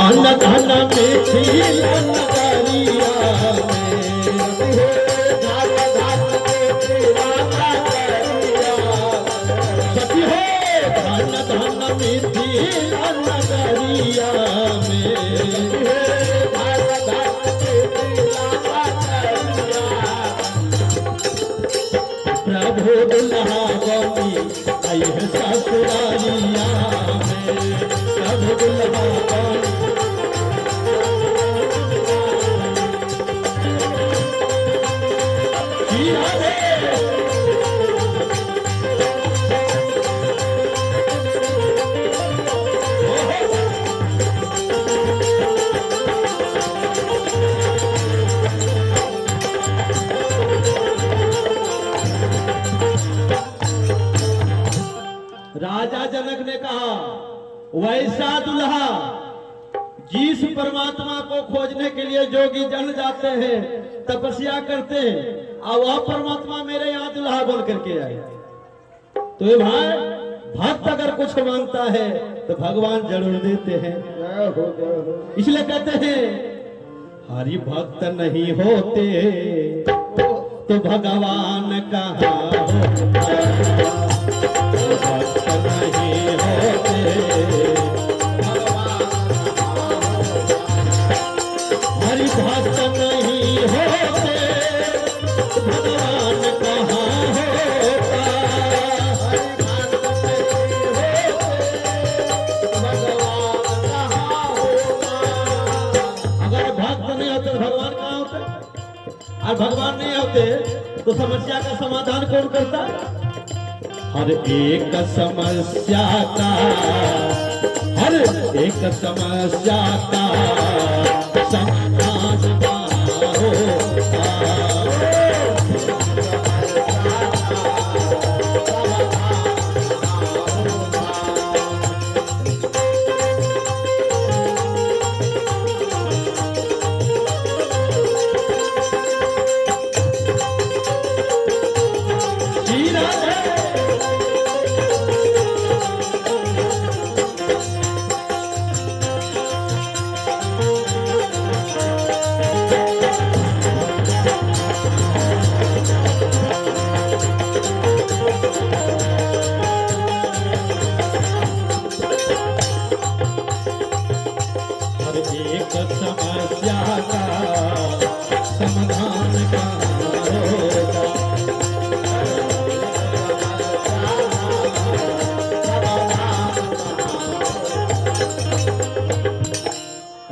धन धन मिथिला नगरिया सखी हो धन धन मिथिला नगरिया प्रभु दुल्हा बनी आई है ससुरारिया में प्रभु दुल्हा बनी राजा जनक ने कहा वैसा दुल्हा जिस परमात्मा को खोजने के लिए जोगी जन जाते हैं, तपस्या करते हैं, और वह परमात्मा मेरे यहाँ दुल्हा बन करके आए। तो ये भाई भक्त अगर कुछ मांगता है तो भगवान जरूर देते हैं। इसलिए कहते हैं हरि भक्त नहीं होते तो भगवान कहाँ होता, भक्त नहीं होते हरि भक्त नहीं होते भगवान कहाँ होता, अगर भक्त नहीं होते तो भगवान कहाँ होते, और भगवान नहीं होते तो समस्या का समाधान कौन करता है? हर एक समस्या का हर एक समस्या का समाधान होता,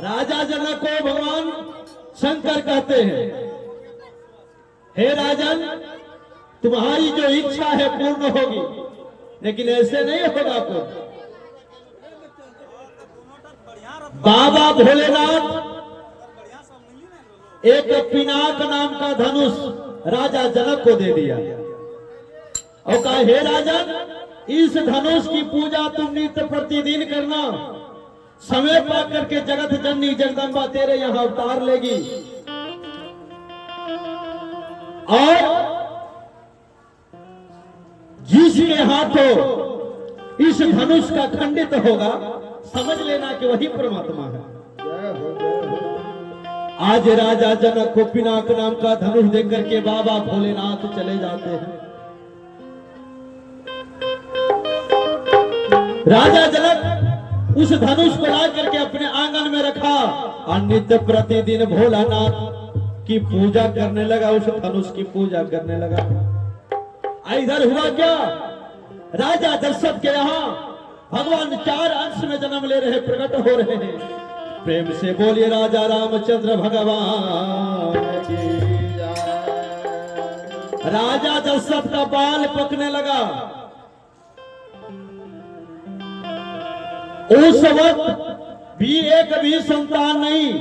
राजा जनक को भगवान शंकर कहते हैं, हे राजन तुम्हारी जो इच्छा है पूर्ण होगी, लेकिन ऐसे नहीं होगा। को बाबा भोलेनाथ एक पिनाक नाम का धनुष राजा जनक को दे दिया और कहा हे राजन इस धनुष की पूजा तुम नित्य प्रतिदिन करना, समय पा करके जगत जननी जगदम्बा तेरे यहां अवतार लेगी और जिसके हाथों इस धनुष का खंडित होगा समझ लेना कि वही परमात्मा है। आज राजा जनक को पिनाक नाम का धनुष देकर के बाबा भोलेनाथ चले जाते हैं। राजा जनक उस धनुष को ला करके अपने आंगन में रखा और नित्य प्रतिदिन भोलानाथ की पूजा करने लगा, उस धनुष की पूजा करने लगा। इधर हुआ क्या, राजा दशरथ के यहाँ भगवान 4 अंश में जन्म ले रहे, प्रकट हो रहे हैं। प्रेम से बोलिए राजा रामचंद्र भगवान की। राजा दशरथ का बाल पकने लगा। उस वक्त भी एक भी संतान नहीं,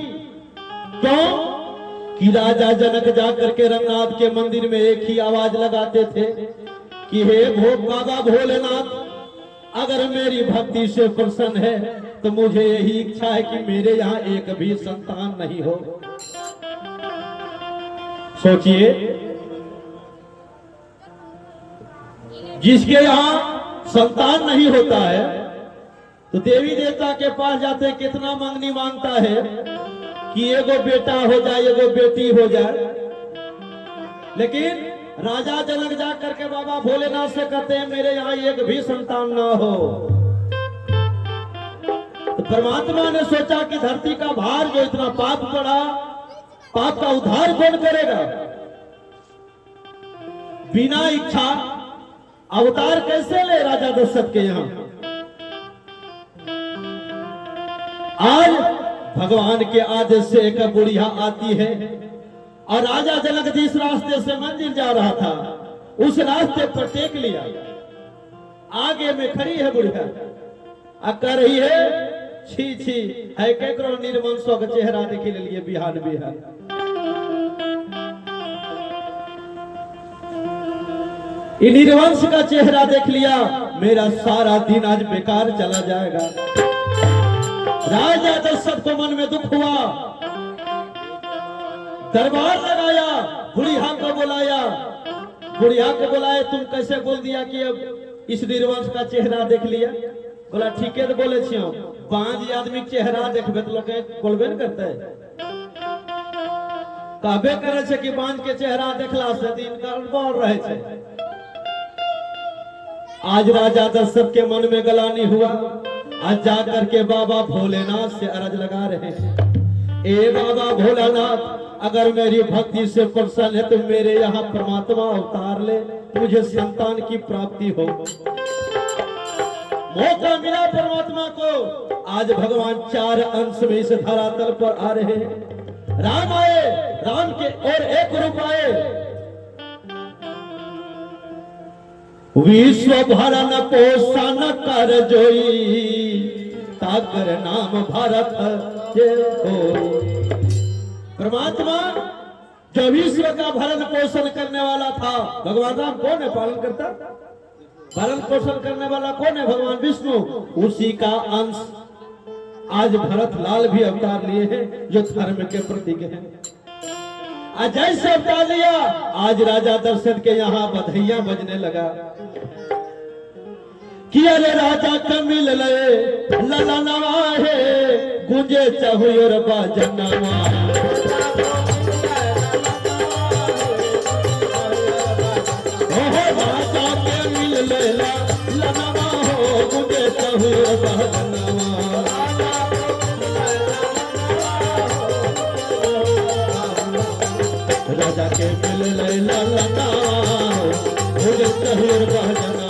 क्यों कि राजा जनक जाकर के रंगनाथ के मंदिर में एक ही आवाज लगाते थे कि हे बाबा भोलेनाथ, अगर मेरी भक्ति से प्रसन्न है तो मुझे यही इच्छा है कि मेरे यहाँ एक भी संतान नहीं हो। सोचिए, जिसके यहाँ संतान नहीं होता है तो देवी देवता के पास जाते कितना मांगनी मांगता है कि एगो बेटा हो जाए एगो बेटी हो जाए, लेकिन राजा जनक जा करके बाबा भोलेनाथ से कहते हैं मेरे यहाँ एक भी संतान ना हो। तो परमात्मा ने सोचा कि धरती का भार जो इतना पाप पड़ा, पाप का उद्धार कौन करेगा? बिना इच्छा अवतार कैसे ले राजा दशरथ के यहाँ? आज भगवान के आदेश से एक बुढ़िया आती है और राजा जनक जिस रास्ते से मंदिर जा रहा था उस रास्ते पर टेक लिया, आगे में खड़ी है बुढ़िया, कह रही है छी छी है केकरो निर्वंशों का चेहरा देखे ले लिए बिहान बिहान। निर्वंश का चेहरा देख लिया, मेरा सारा दिन आज बेकार चला जाएगा। राजा दशरथ को मन में दुख हुआ, दरबार लगाया, बुढ़िया को बुलाया, बुढ़िया को बुलाए तुम कैसे बोल दिया कि अब इस निर्वंश का चेहरा देख लिया? बोला ठीक है तो बोले छियो, बांझ आदमी चेहरा देखबे तो लोग बोलबे न करते, कहबे करे छे कि बांझ के चेहरा देखला से दिन कारण बढ़ रहे छे। आज राजा दशरथ के मन में गलानी हुआ, आज जा करके बाबा भोलेनाथ से अरज लगा रहे हैं, ए बाबा भोलेनाथ अगर मेरी भक्ति से प्रसन्न है तो मेरे यहाँ परमात्मा अवतार ले, मुझे संतान की प्राप्ति हो। मौका मिला परमात्मा को, आज भगवान 4 अंश में इस धरातल पर आ रहे हैं। राम आए, राम के और एक रूप आए, विश्व भरण पोषण कर जोई, ताकर नाम भारत जे होई। परमात्मा जो विश्व का भरण पोषण करने वाला था, भगवान राम कौन है पालन करता? भरण पोषण करने वाला कौन है? भगवान विष्णु, उसी का अंश आज भरत लाल भी अवतार लिए हैं जो धर्म के प्रतीक हैं। आज जैसे अवतार लिया, आज राजा दशरथ के यहाँ बधाइयां बजने लगा कि अरे राजा कमिल ले लला नवाहे, गुंजे चहुर बाजनवा। राजा के मिल ले लनवा हो, गुंजे चहुर बाजनवा। राजा के मिल ले ललना हो, गुंजे चहुर बाजनवा।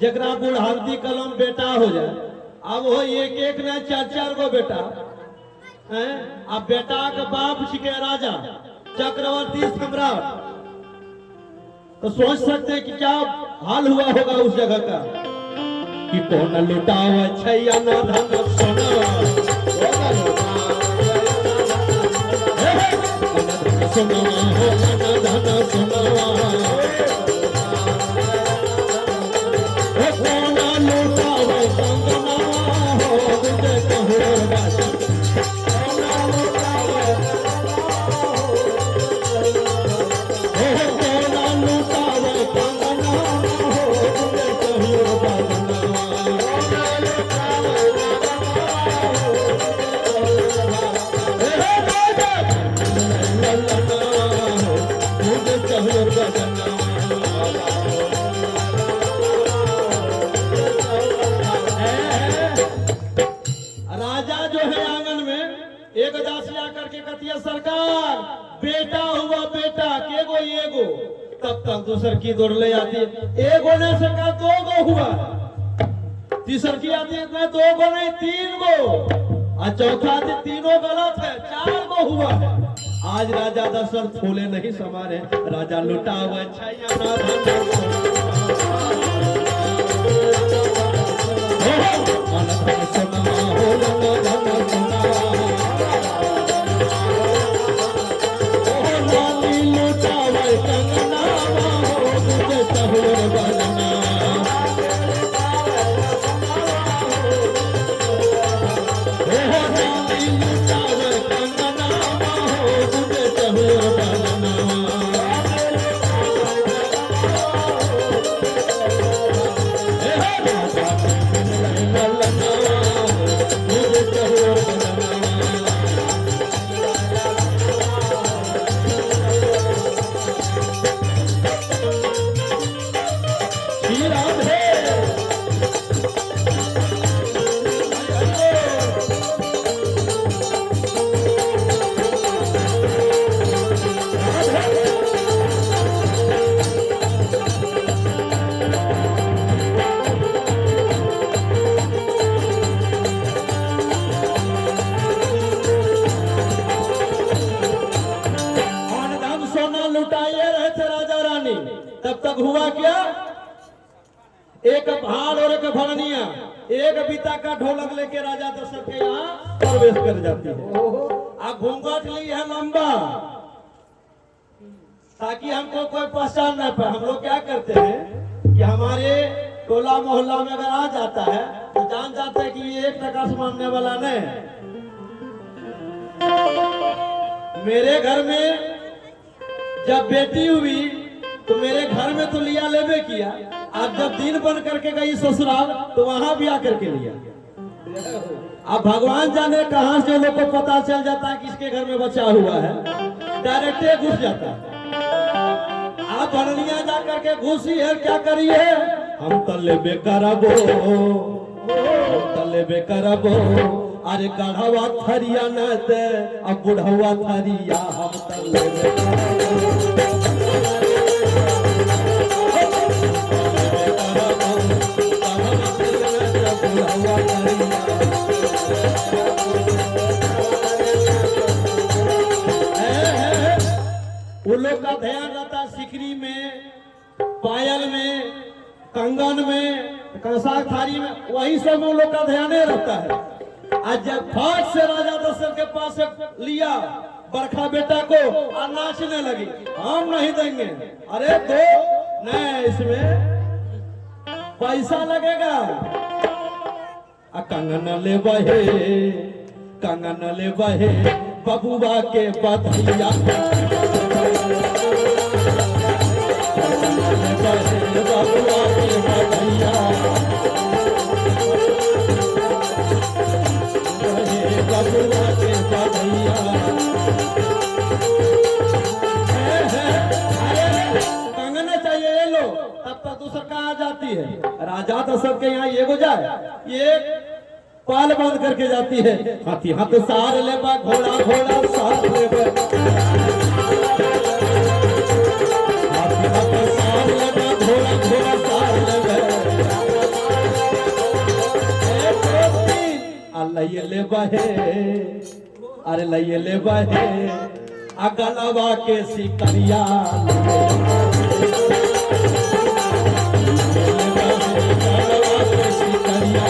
जकरा बुढ़ानती कलम बेटा हो जाए, अब हो एक एक ने 4-4 गो बेटा हैं। अब बेटा का बाप छिके राजा चक्रवर्ती सम्राट, तो सोच सकते हैं कि क्या हाल हुआ होगा उस जगह का कि कौन लुटावा छैया ना धन सोना, सोना हो ना धन सोना। सरकार बेटा हुआ बेटा के गो एगो, तब तक दूसर की दौड़ ले आती है, एगो ने सरकार 2 गो हुआ, तीसर की आती है 2 गो नहीं 3 गो, और चौथा आती 3 गलत है 4 गो हुआ। आज राजा दशरथ फूले नहीं समारे, राजा लुटा हुआ छैया ना धन बिताए रहे थे राजा रानी, तब तक हुआ क्या, एक भाड़ और एक भरनिया एक बीता का ढोलक लेके राजा दशरथ के यहाँ प्रवेश कर जाती है। अब घूंघट ली है लंबा, ताकि हमको कोई पहचान न पाए। हम लोग क्या करते हैं कि हमारे टोला मोहल्ला में अगर आ जाता है तो जान जाते हैं कि ये 1 टका से मांगने वाला नहीं। मेरे घर में जब बेटी हुई तो मेरे घर में तो लिया लेवे किया, अब जब दिन बन करके गई ससुराल तो वहां भी आकर के लिया। अब भगवान जाने कहां से लोग को पता चल जाता है किसके घर में बचा हुआ है, डायरेक्ट घुस जाता है। आप भरनिया जा करके घुसी है, क्या करिए, हम तले बेकरबो, हम तले बेकरबो, अरे गढ़वा थरिया न ते अब बुढ़वा थरिया, हम तले उन लोग का ध्यान रहता सिकरी में, पायल में, कंगन में, कंसाक थारी में, वही सब उन लोग का ध्यान रहता है। आज जब फट से राजा दशरथ के पास से लिया बरखा बेटा को और नाचने लगी, हम नहीं देंगे, अरे दो नहीं, इसमें पैसा लगेगा। कंगन ले बहे, कंगन ले बहे बबुआ के बधैया, बबुआ के बधैया, बबुआ के बधैया। कंगन चाहिए ये लो, तब तक दूसरा कहाँ जाती है, राजा दशरथ के यहाँ ये हो जाए, ये पाल बंद करके जाती है। हाथी हाथ सार ले बा, घोड़ा घोड़ा सार ले बा, हाथी हाथ सार ले बा, घोड़ा घोड़ा सार ले बा, लइये ले बहे, अरे लइये ले बहे अगलवा के सिकरिया, अगलवा के सिकरिया।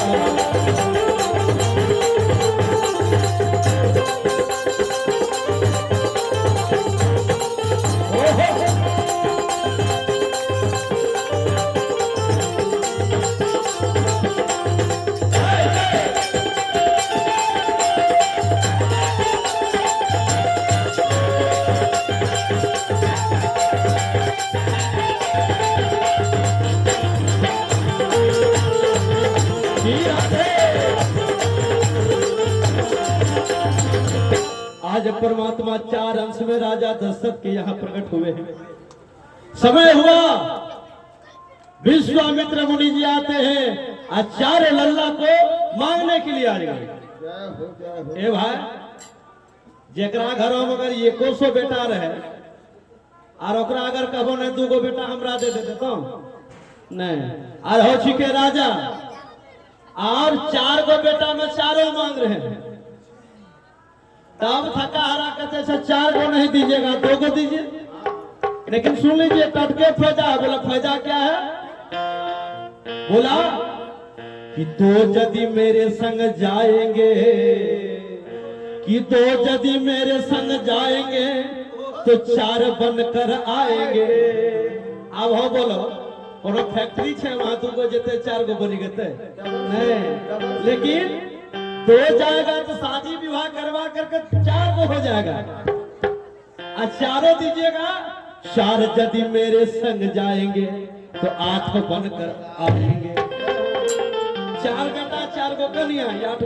आज परमात्मा 4 अंश में राजा दशरथ के यहाँ प्रकट हुए हैं। समय हुआ विश्वामित्र मुनि जी आते हैं, आचार्य लल्ला को मांगने के लिए आ गए। ए भाई, जेकरा घरों में अगर 100 बेटा रहे और ओकरा अगर कहो नहीं 2 बेटा हमरा दे देते तो नहीं, और हो चुके राजा और 4 बेटा में 4 मांग रहे हैं, तब थका हरा कहते 4 नहीं दीजिएगा, 2 दीजिए। लेकिन सुन लीजिए, टटके फैजा, बोला फैजा क्या है, बोला कि 2 यदि मेरे संग जाएंगे, कि 2 यदि मेरे संग जाएंगे तो 4 बनकर आएंगे। अब हो बोलो, कोनो फैक्ट्री है वहां 2 जेते 4 बनी गए नहीं, लेकिन 2 जाएगा तो शादी विवाह करवा करके 4 हो जाएगा, और 4 दीजिएगा। 4 यदि मेरे संग जाएंगे तो 8 बनकर आएंगे। 4 बेटा 4 कन्या, 8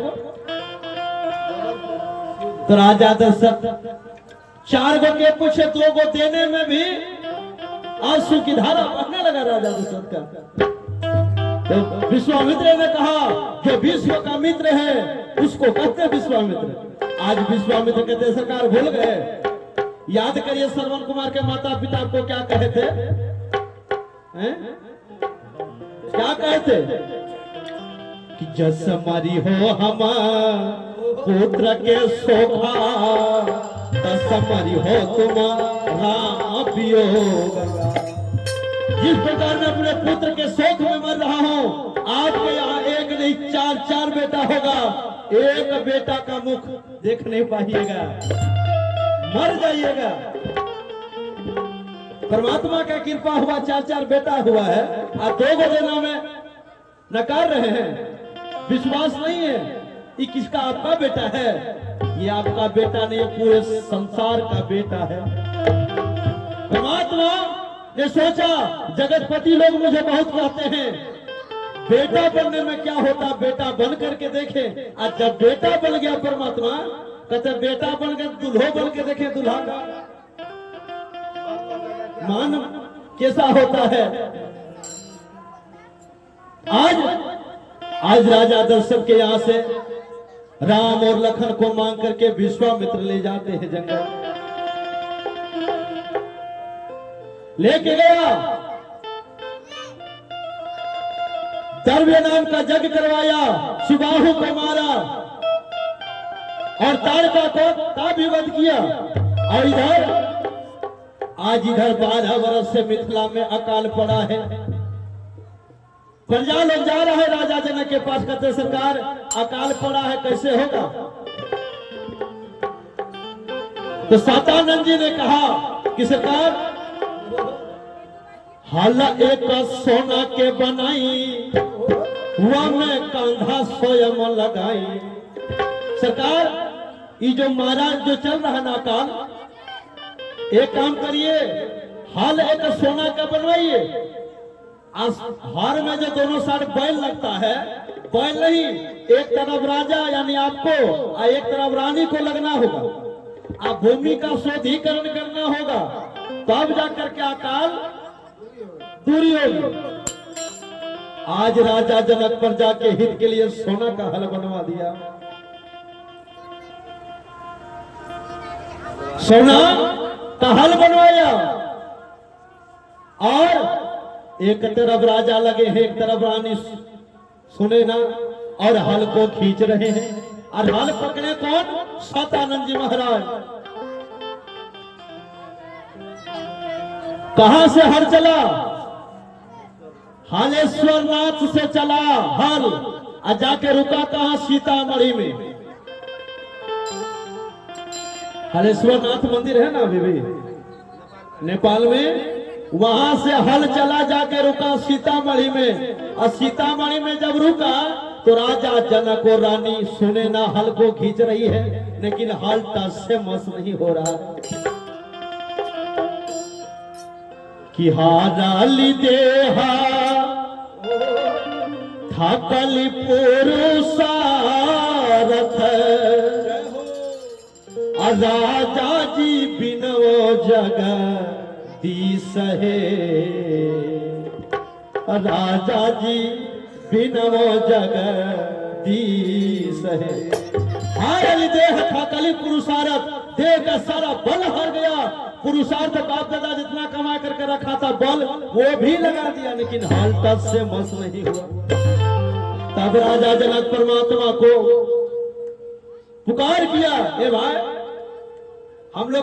तो राजा दशरथ 4 के पूछे, 2 देने में भी आंसू की धारा बहने लगा राजा दशरथ का। तो विश्वामित्र ने कहा, जो विश्व का मित्र है उसको कहते विश्वामित्र। आज विश्वामित्र कहते सरकार भूल गए, याद करिए श्रवण कुमार के माता पिता को क्या कहे थे, क्या कहे थे कि जस मरी हो हम पुत्र के शोभा, तसमरी हो तुम्हारा वियोग। जिस प्रकार मैं अपने पुत्र के शोक में मर रहा हूँ, आपके यहाँ एक नहीं चार बेटा होगा, एक बेटा का मुख देख नहीं पाइएगा, मर जाइएगा। परमात्मा का कृपा हुआ, चार बेटा हुआ है, आप 2 देना में नकार रहे हैं। विश्वास नहीं है, ये किसका आपका बेटा है? ये आपका बेटा नहीं, पूरे संसार का बेटा है। परमात्मा ने सोचा, जगतपति लोग मुझे बहुत कहते हैं बेटा बनने में क्या होता, बेटा बन करके देखे। आज जब बेटा बन गया परमात्मा, कहते बेटा बन गया, दूल्हो बन के देखे दूल्हा का मान कैसा होता है। आज राजा दशरथ के यहाँ से राम और लखन को मांग करके विश्वामित्र ले जाते हैं जंगल, लेके गया, दर्वे नाम का जग करवाया, सुबाहु को मारा और तारका को का भी वध किया। और इधर 12 वर्ष से मिथिला में अकाल पड़ा है। प्रजा लोग जा रहा है राजा जनक के पास, कहते सरकार अकाल पड़ा है, कैसे होगा? तो सातानंद जी ने कहा कि सरकार हाला एक सोना के बनाई, हुआ में कंधा स्वयं लगाई। सरकार ये जो महाराज जो चल रहा ना काल, एक काम करिए, हाल एक सोना का बनवाइए। हार में जो दोनों साइड बैल लगता है, बैल नहीं, एक तरफ राजा यानी आपको और एक तरफ रानी को लगना होगा। आप भूमि का शोधीकरण करना होगा, तब जाकर के अकाल दूरी होगी। आज राजा जनक प्रजा के हित के लिए सोना का हल बनवा दिया। सोना का हल बनवाया और एक तरफ राजा लगे हैं, एक तरफ रानी, सुने ना, और हल को खींच रहे हैं। और हल पकड़े कौन? सातानंद जी महाराज। कहां से हल चला? हालेश्वर नाथ से चला हल, और जाके रुका कहां? सीतामढ़ी में। हालेश्वर नाथ मंदिर है ना अभी भी नेपाल में, वहां से हल चला, जाके रुका सीतामढ़ी में। और सीतामढ़ी में जब रुका तो राजा जनक और रानी, सुने ना, हल को खींच रही है, लेकिन हल टस से मस नहीं हो रहा कि हाराली देहा थाकली पुरुषारथ, राजा जी बिनवो जगदीश है, राजा जी बिनवो जगदीश है। हारली देह थाकली पुरुषारथ, देह का सारा बल हार गया। पुरुषार्थ बाप दादा जितना कमा करके रखा था बल, वो भी लगा दिया, लेकिन हाल तक से मस नहीं हुआ। तब राजा जनक परमात्मा को पुकार किया, ए भाई हम लोग